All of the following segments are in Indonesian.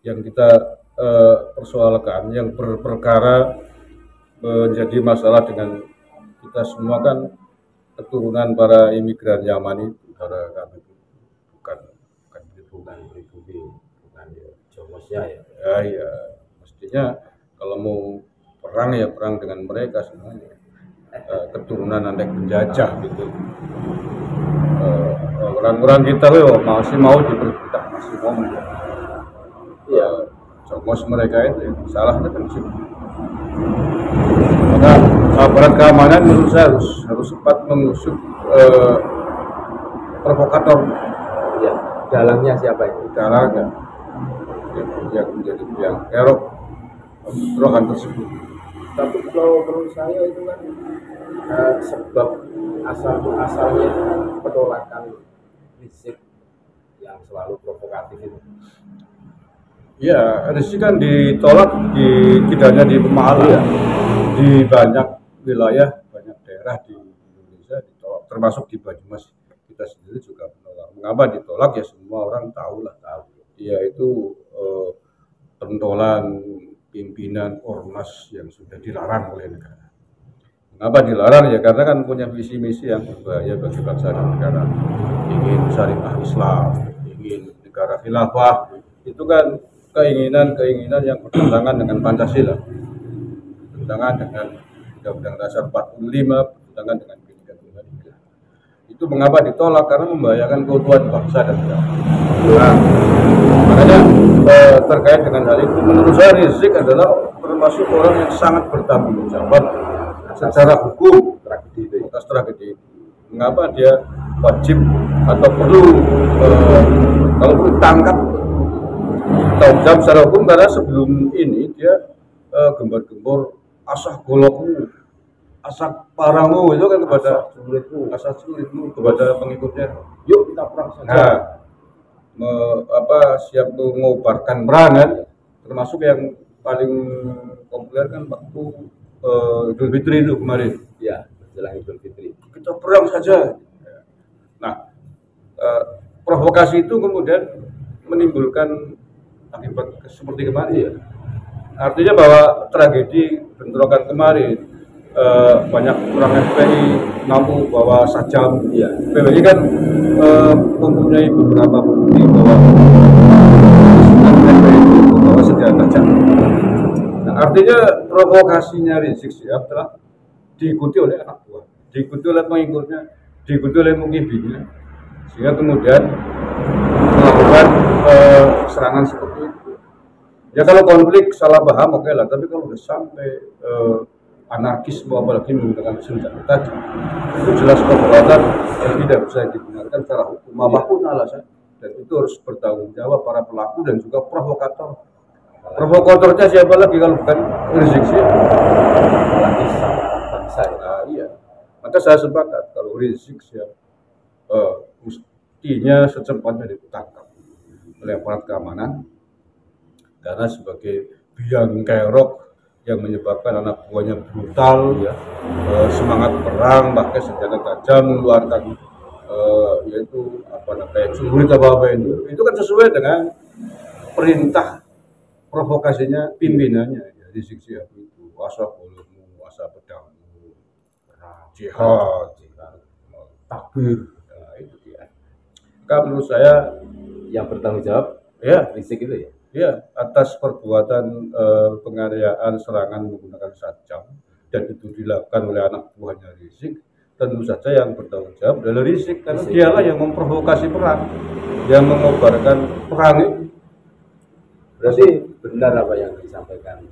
yang kita persoalkan, yang berperkara menjadi masalah dengan kita semua kan keturunan para imigran Yaman itu, para kami itu bukan pribumi, bukan ya jomosnya ya. ya, ya mestinya kalau mau perang ya perang dengan mereka semuanya, keturunan anak penjajah gitu. Orang-orang kita loh masih mau diperbudak, masih mau ya jomos mereka itu salahnya kan sih. Maka aparat keamanan menurut saya harus cepat mengusut provokator. Ya, dalangnya siapa itu? Dalangnya yang menjadi yang kerok serangan tersebut. Tapi kalau menurut saya itu kan sebab asalnya penolakan Rizik yang selalu provokatif itu. Ya, Rizik kan ditolak tidak hanya di Pemalang, ya, di banyak wilayah, banyak daerah di Indonesia ditolak, termasuk di Banyumas kita sendiri juga menolak. Mengapa ditolak ya semua orang tahu, yaitu pentolan pimpinan ormas yang sudah dilarang oleh negara. Mengapa dilarang ya karena kan punya visi misi yang berbahaya bagi bangsa dan negara. Ingin syariah Islam, ingin negara khilafah, itu kan keinginan yang bertentangan dengan Pancasila, bertentangan dengan Undang-Undang Dasar 45, bertentangan dengan Bhinneka Tunggal Ika. Itu mengapa ditolak karena membahayakan keutuhan bangsa dan negara. Nah, makanya terkait dengan hal itu, menurut saya Rizik adalah termasuk orang yang sangat bertanggung jawab secara hukum atas tragedi. Mengapa dia wajib atau perlu kalau perlu tangkap tanggung jawab secara hukum, karena sebelum ini dia gembar-gembor asah golokmu, asah parangmu itu kan kepada asah sulitmu kepada pengikutnya. Yuk kita perang saja. Nah, siap mengobarkan perang kan, termasuk yang paling populer kan waktu Idul Fitri itu kemarin. Ya, menjelang Idul Fitri. Kita perang saja. Nah, provokasi itu kemudian menimbulkan akibat seperti kemarin. Ya. Artinya bahwa tragedi bentrokan kemarin banyak orang FPI mampu bawa sajam. Ya. PBI kan mempunyai beberapa bukti bahwa FPI itu membawa senjata tajam. Nah, artinya provokasinya Rizik Syihab telah diikuti oleh anak buah, diikuti oleh pengikutnya, diikuti oleh mukibinya, sehingga kemudian melakukan serangan seperti itu. Ya kalau konflik salah paham oke lah, tapi kalau udah sampai anarkisme apalagi menggunakan senjata tajam, itu jelas perbuatan yang tidak bisa dibenarkan secara hukum apapun alasan, dan itu harus bertanggung jawab para pelaku dan juga provokator. Provokatornya siapa lagi kalau bukan Rizik Syihab? Iya. Maka saya sepakat kalau Rizik Syihab mestinya secepatnya ditangkap oleh aparat keamanan, karena sebagai biang kerok yang menyebabkan anak buahnya brutal, ya, semangat perang, pakai senjata tajam, mengeluarkan yaitu celurit apa itu kan sesuai dengan perintah provokasinya pimpinannya, ya, Rizik Syihab itu asal golokmu, asal pedangmu, jihad, takbir. Nah, itu dia. Kalau menurut saya yang bertanggung jawab ya Rizik itu ya. Ya, atas perbuatan penganiayaan serangan menggunakan sajam, dan itu dilakukan oleh anak buahnya Rizik, tentu saja yang bertanggung jawab adalah Rizik, karena dialah yang memprovokasi perang, yang mengobarkan perang itu. Berarti benar apa yang disampaikan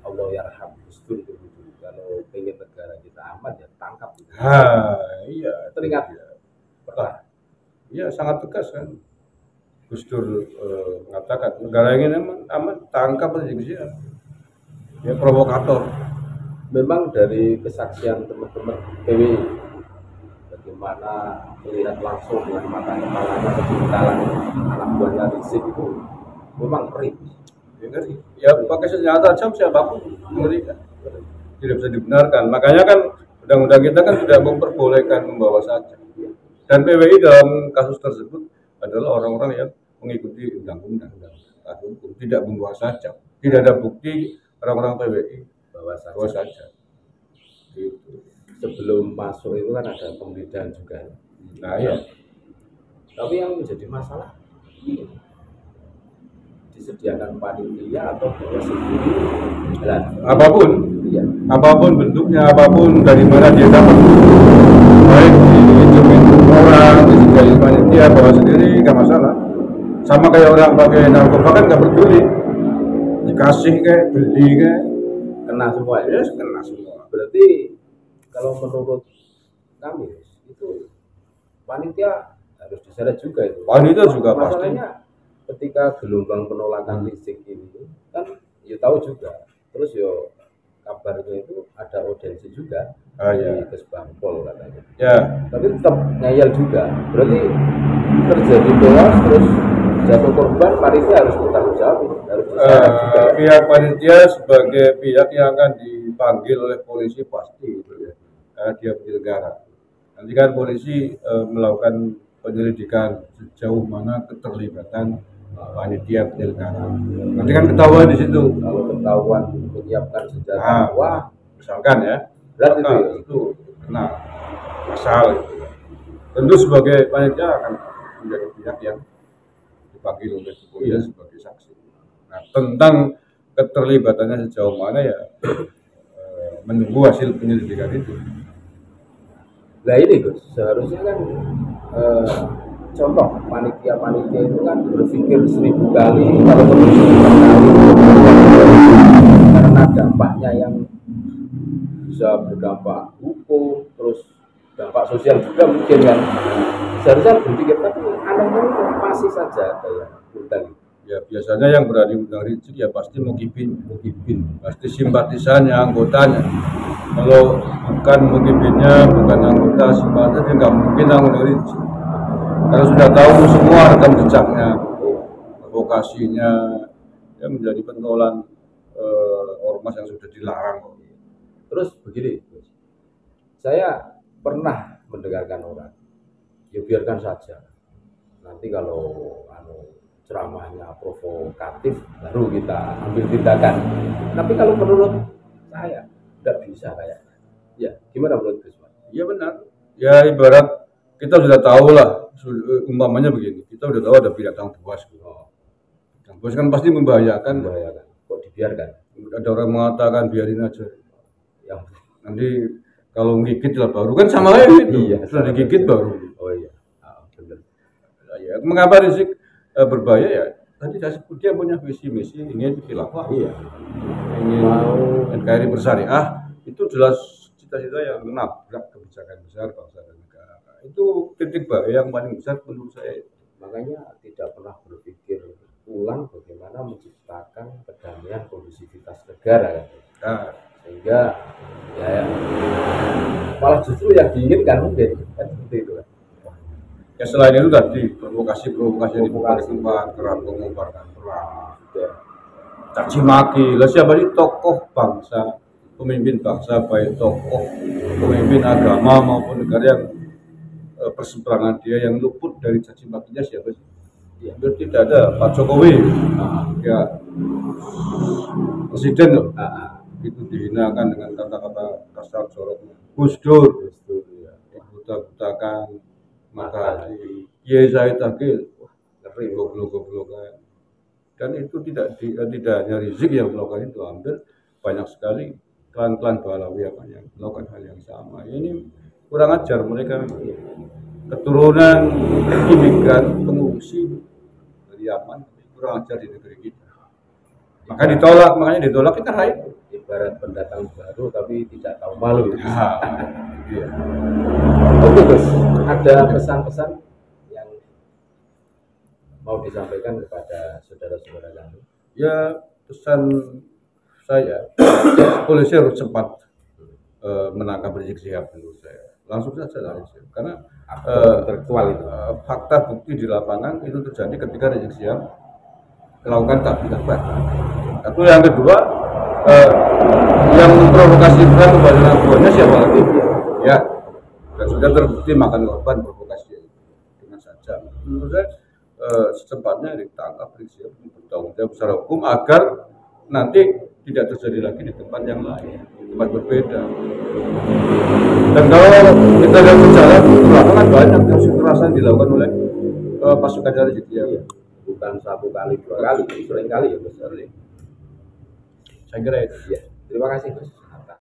Allah yarham Gus Dur itu, kalau pengen negara kita aman ya tangkap. Iya, teringat ya. Iya, sangat tegas kan. Gus Dur mengatakan negara ini aman tangkap Rizik Syihab. Ya, provokator. Memang dari kesaksian teman-teman PWI, bagaimana melihat langsung dengan mata kepalanya kecintaan anak buahnya Rizik itu memang ngeri. Ya pakai senjata tajam siapapun ngeri kan. Tidak bisa dibenarkan. Makanya kan undang-undang kita kan tidak memperbolehkan membawa sajam. Dan PWI dalam kasus tersebut adalah orang-orang yang mengikuti undang-undang. hukum, tidak membawa sajak, tidak ada bukti orang-orang PWI Bawa bawa saja. sajak. Gitu. Sebelum masuk itu kan ada penggeledahan juga. Nah ya, Tapi yang menjadi masalah ini disediakan panitia atau dia sendiri jalan. apapun Iya. apapun bentuknya, apapun dari mana dia dapat, baik diizinkan orang, diizinkan panitia, bawa sendiri nggak masalah. Sama kayak orang pakai narkoba kan nggak peduli, dikasih kayak beli kayak, Kena semua ya. ya kena semua. Berarti kalau menurut kami itu panitia harus diseret juga itu. Panitia juga pasti. Masalahnya ketika gelombang penolakan listrik ini kan ya tahu juga. Terus yo kabarnya itu ada audiensi juga Ya. di Kesbangpol katanya. Ya, Tapi tetap ngeyel juga. Berarti terjadi chaos terus jatuh korban, panitia harus bertanggung jawab, harus diseret juga. pihak panitia sebagai pihak yang akan dipanggil oleh polisi pasti gitu ya. Dia penyelenggara. Nanti kan polisi melakukan penyelidikan sejauh mana keterlibatan panitia penyelenggara. Nanti kan ketahuan di situ. Kalau ketahuan menyiapkan senjata, Nah, wah misalkan ya, berat maka itu. itu kena pasal gitu. Tentu sebagai panitia akan menjadi pihak yang dipanggil oleh kepolisian sebagai saksi. Nah, tentang keterlibatannya sejauh mana ya menunggu hasil penyelidikan itu. Nah ini Gus, seharusnya kan contoh panitia itu kan berpikir 1000 kali kalau perlu 1000 kali karena dampaknya yang bisa berdampak hukum, terus dampak sosial juga mungkin kan. Seharusnya berpikir, tapi anehnya masih saja ada yang undang. Ya biasanya yang berani undang Rizik ya pasti mukibin, pasti simpatisannya, anggotanya. Kalau bukan mukibinnya, bukan anggota simpatisan, dia nggak mungkin undang Rizik. Karena sudah tahu semua rekam jejaknya, vokasinya, ya menjadi pentolan ormas yang sudah dilarang. Terus begini, Gus. Saya pernah mendengarkan orang, ya biarkan saja. Nanti kalau ceramahnya provokatif, baru kita ambil tindakan. Tapi kalau menurut saya, tidak bisa kayaknya. Ya, gimana menurut Gus? Iya benar. Ya ibarat kita sudah tahu lah, umpamanya begini, kita sudah tahu ada binatang buas. Binatang buas kan pasti membahayakan. Kok dibiarkan? Ada orang mengatakan biarin aja. Ya, Nanti kalau gigit lah baru kan sama kayak gitu. Iya, Setelah digigit baru. oh iya, benar. Ya, mengapa Rizik berbahaya ya? Tadi saya sebut dia punya visi misi ingin khilafah, Iya. ingin Mau NKRI bersyariah, itu jelas cita-cita yang menabrak kebijakan besar bangsa dan negara. Itu titik bahaya yang paling besar menurut saya. makanya tidak pernah berpikir ulang bagaimana menciptakan kedamaian kondusivitas negara kan. Nah, Sehingga ya malah justru yang diinginkan mungkin kan seperti itu kan. ya selain itu tadi provokasi yang dibuat kerap mengubarkan perang, Ya. caci maki. Lah siapa sih tokoh bangsa, pemimpin bangsa, baik tokoh pemimpin agama maupun negara yang perseberangan dia yang luput dari caci makinya siapa sih? Ya, tidak ada. Pak Jokowi, ya presiden loh, itu dihinakan dengan kata-kata kasar joroknya. Gus Dur, Ya. buta-butakan mata hati. Kiai Said Akil, ngeri goblok-goblok kan. Dan itu tidak hanya Rizik yang melakukan itu, hampir banyak sekali klan-klan Balawi yang melakukan hal yang sama. Ini kurang ajar mereka, keturunan imigran pengungsi dari Yaman, kurang ajar di negeri kita. Makanya ditolak kita raih. Ibarat pendatang baru tapi tidak tahu malu. Iya. Oke Gus, ada pesan-pesan yang mau disampaikan kepada saudara-saudara kami? Ya pesan saya, polisi harus cepat menangkap Rizik Syihab menurut saya. Langsung saja lah Rizik. Karena intelektual itu. fakta bukti di lapangan itu terjadi ketika Rizik Syihab melakukan takbir akbar. Satu, yang kedua, yang memprovokasi perang kepada narkoba siapa lagi? Ya, dan sudah terbukti makan korban provokasi dengan saja. Menurut saya secepatnya ditangkap, diperiksa, bertanggung jawab secara hukum agar nanti tidak terjadi lagi di tempat yang lain, di tempat berbeda. Dan kalau kita lihat berjalan belakangan banyak kasus kekerasan dilakukan oleh pasukan Rizik Sihab. Iya. Bukan satu kali, dua kali, sering kali ya besar. Saya kira itu. Ya, terima kasih Mas.